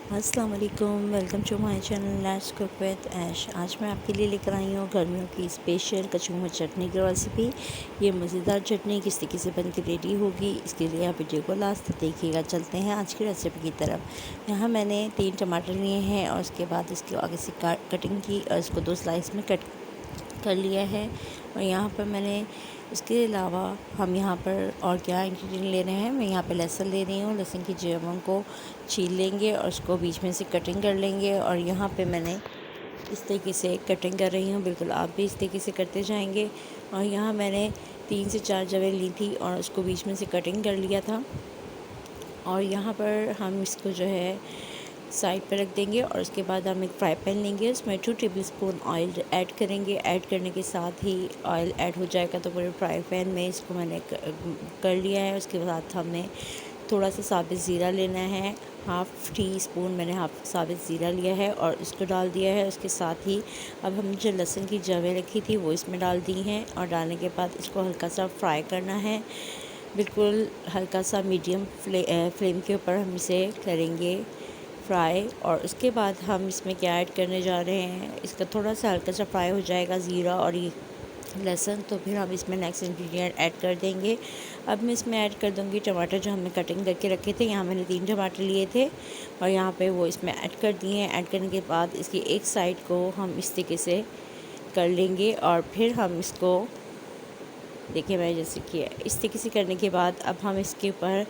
अस्सलाम वालेकुम, welcome to my channel let's cook with Aish. आज मैं आपके लिए लेकर आई हूँ गर्मियों की स्पेशल कचूमर चटनी की रेसिपी। ये मज़ेदार चटनी किस तरीके से बन के रेडी होगी, इसके लिए आप वीडियो को लास्ट तक देखिएगा। चलते हैं आज की रेसिपी की तरफ। यहाँ मैंने 3 टमाटर लिए हैं और उसके बाद इसके आगे से कटिंग की और इसको 2 स्लाइस में कट कर लिया है। और यहाँ पर मैंने इसके अलावा हम यहाँ पर और क्या इंग्रेडिएंट ले रहे हैं, मैं यहाँ पे लहसुन ले रही हूँ। लहसुन की जड़ों को छील लेंगे और उसको बीच में से कटिंग कर लेंगे। और यहाँ पे मैंने इस तरीके से कटिंग कर रही हूँ, बिल्कुल आप भी इस तरीके से करते जाएंगे। और यहाँ मैंने 3 से 4 जगह ली थी और उसको बीच में से कटिंग कर लिया था। और यहाँ पर हम इसको जो है साइड पर रख देंगे और उसके बाद हम एक फ्राई पैन लेंगे, उसमें 2 टेबलस्पून ऑयल ऐड करेंगे। ऐड करने के साथ ही ऑयल ऐड हो जाएगा तो पूरे फ्राई पैन में इसको मैंने कर लिया है। उसके बाद हमने थोड़ा सा साबित ज़ीरा लेना है, हाफ़ टी स्पून मैंने हाफ़ साबित ज़ीरा लिया है और इसको डाल दिया है। उसके साथ ही अब हम जो लहसुन की जवें रखी थी वो इसमें डाल दी हैं और डालने के बाद इसको हल्का सा फ्राई करना है, बिल्कुल हल्का सा मीडियम फ्लेम के ऊपर हम इसे करेंगे फ्राई। और उसके बाद हम इसमें क्या ऐड करने जा रहे हैं, इसका थोड़ा सा हल्का सा फ्राई हो जाएगा ज़ीरा और ये लहसुन, तो फिर हम इसमें नेक्स्ट इंग्रेडिएंट ऐड कर देंगे। अब मैं इसमें ऐड कर दूंगी टमाटर जो हमने कटिंग करके रखे थे। यहाँ मैंने 3 टमाटर लिए थे और यहाँ पे वो इसमें ऐड कर दिए हैं। ऐड करने के बाद इसकी एक साइड को हम इस तरीके से कर लेंगे और फिर हम इसको देखिए मैं जैसे किया इस तरीके से करने के बाद अब हम इसके ऊपर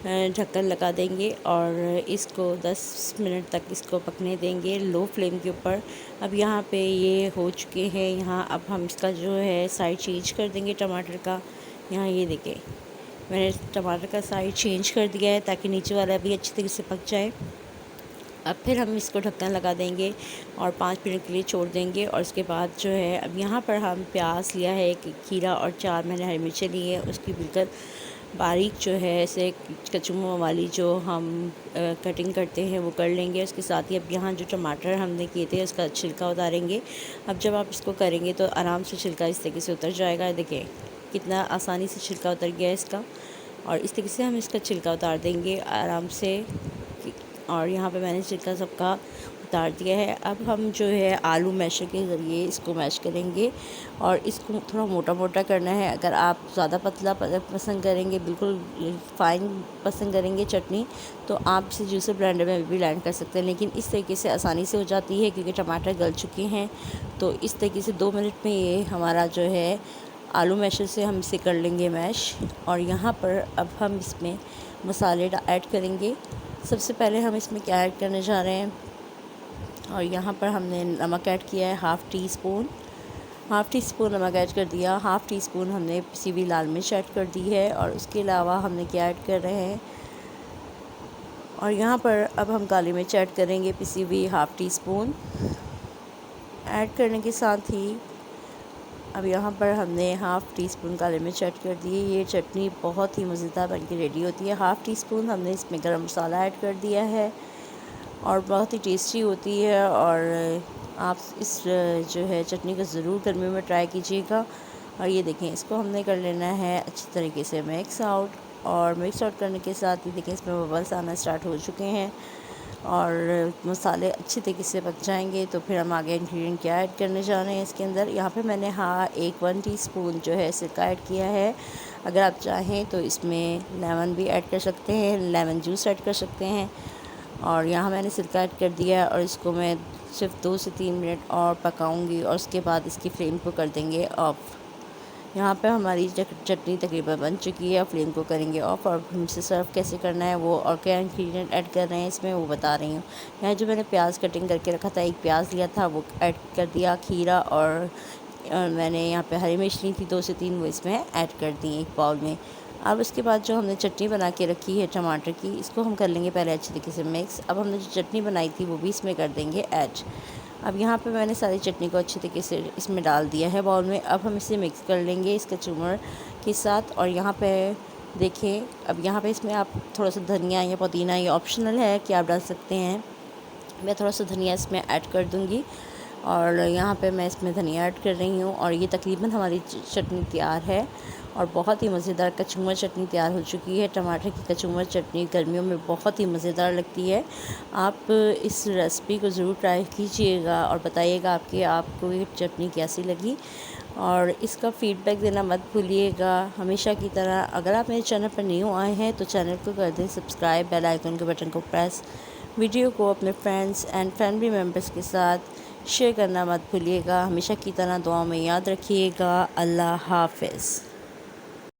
ढक्कन लगा देंगे और इसको 10 मिनट तक इसको पकने देंगे लो फ्लेम के ऊपर। अब यहाँ पे ये हो चुके हैं। यहाँ अब हम इसका जो है साइड चेंज कर देंगे टमाटर का। यहाँ ये देखें मैंने टमाटर का साइड चेंज कर दिया है ताकि नीचे वाला भी अच्छी तरीके से पक जाए। अब फिर हम इसको ढक्कन लगा देंगे और 5 मिनट के लिए छोड़ देंगे। और उसके बाद जो है अब यहाँ पर हम प्याज लिया है, एक खीरा और 4 मैंने हरी मिर्चें ली है। उसकी बिल्कुल बारीक जो है ऐसे कचूमर वाली जो हम कटिंग करते हैं वो कर लेंगे। उसके साथ ही अब यहाँ जो टमाटर हमने किए थे उसका छिलका उतारेंगे। अब जब आप इसको करेंगे तो आराम से छिलका इस तरीके से उतर जाएगा। देखिए कितना आसानी से छिलका उतर गया है इसका। और इस तरीके से हम इसका छिलका उतार देंगे आराम से। और यहाँ पे मैंने छिलका सबका उतार दिया है। अब हम जो है आलू मैशर के ज़रिए इसको मैश करेंगे और इसको थोड़ा मोटा मोटा करना है। अगर आप ज़्यादा पतला पसंद करेंगे, बिल्कुल फाइन पसंद करेंगे चटनी, तो आप इसे जूसर ब्लेंडर में भी ब्लेंड कर सकते हैं। लेकिन इस तरीके से आसानी से हो जाती है क्योंकि टमाटर गल चुके हैं। तो इस तरीके से 2 मिनट में ये हमारा जो है आलू मैशर से हम इसे कर लेंगे मैश। और यहाँ पर अब हम इसमें मसाले ऐड करेंगे। सबसे पहले हम इसमें क्या ऐड करने जा रहे हैं, और यहाँ पर हमने नमक ऐड किया है हाफ़ टी स्पून नमक ऐड कर दिया। हाफ़ टी स्पून हमने पिसी हुई लाल मिर्च ऐड कर दी है। और उसके अलावा हमने क्या ऐड कर रहे हैं, और यहाँ पर अब हम काली मिर्च ऐड करेंगे पिसी हुई हाफ़ टी स्पून। ऐड करने के साथ ही अब यहाँ पर हमने हाफ़ टी स्पून काली मिर्च ऐड कर दी है। ये चटनी बहुत ही मज़ेदार बन के रेडी होती है। हाफ़ टी स्पून हमने इसमें गरम मसाला ऐड कर दिया है और बहुत ही टेस्टी होती है। और आप इस जो है चटनी को ज़रूर गर्मियों में ट्राई कीजिएगा। और ये देखें इसको हमने कर लेना है अच्छी तरीके से मिक्स आउट। और मिक्स आउट करने के साथ ही देखें इसमें बबल्स आना स्टार्ट हो चुके हैं और मसाले अच्छी तरीके से पक जाएंगे। तो फिर हम आगे इंग्रेडिएंट क्या ऐड करने जा रहे हैं इसके अंदर। यहाँ पे मैंने 1 टीस्पून जो है सिरका ऐड किया है। अगर आप चाहें तो इसमें लेमन भी ऐड कर सकते हैं, लेमन जूस ऐड कर सकते हैं। और यहाँ मैंने सिरका ऐड कर दिया और इसको मैं सिर्फ 2 से 3 मिनट और पकाऊंगी और उसके बाद इसकी फ्लेम को कर देंगे ऑफ़। यहाँ पे हमारी चटनी तकरीबन बन चुकी है। फ्लेम को करेंगे ऑफ़ और हमसे सर्व कैसे करना है वो और क्या इंग्रेडिएंट ऐड कर रहे हैं इसमें वो बता रही हूँ। यहाँ जो मैंने प्याज कटिंग करके रखा था, एक प्याज लिया था वो ऐड कर दिया, खीरा और मैंने यहाँ पे हरी मिर्च ली थी 2 से 3, वो इसमें ऐड कर दी एक बाउल में। अब उसके बाद जो हमने चटनी बना के रखी है टमाटर की, इसको हम कर लेंगे पहले अच्छी तरीके से मिक्स। अब हमने जो चटनी बनाई थी वो भी इसमें कर देंगे ऐड। अब यहाँ पे मैंने सारी चटनी को अच्छी तरीके से इसमें डाल दिया है बाउल में। अब हम इसे मिक्स कर लेंगे इस कचूमर के साथ। और यहाँ पे देखें अब यहाँ पे इसमें आप थोड़ा सा धनिया या पुदीना, ये ऑप्शनल है कि आप डाल सकते हैं। मैं थोड़ा सा धनिया इसमें ऐड कर दूँगी। और यहाँ पे मैं इसमें धनिया ऐड कर रही हूँ और ये तकरीबन हमारी चटनी तैयार है और बहुत ही मज़ेदार कचूमर चटनी तैयार हो चुकी है। टमाटर की कचूमर चटनी गर्मियों में बहुत ही मज़ेदार लगती है। आप इस रेसिपी को ज़रूर ट्राई कीजिएगा और बताइएगा आपको ये चटनी कैसी लगी और इसका फ़ीडबैक देना मत भूलिएगा। हमेशा की तरह अगर आप मेरे चैनल पर न्यू आए हैं तो चैनल को कर दें सब्सक्राइब, बेल आइकन के बटन को प्रेस, वीडियो को अपने फ्रेंड्स एंड फैमिली मेम्बर्स के साथ शेयर करना मत भूलिएगा। हमेशा की तरह दुआ में याद रखिएगा। अल्लाह हाफ़िज़।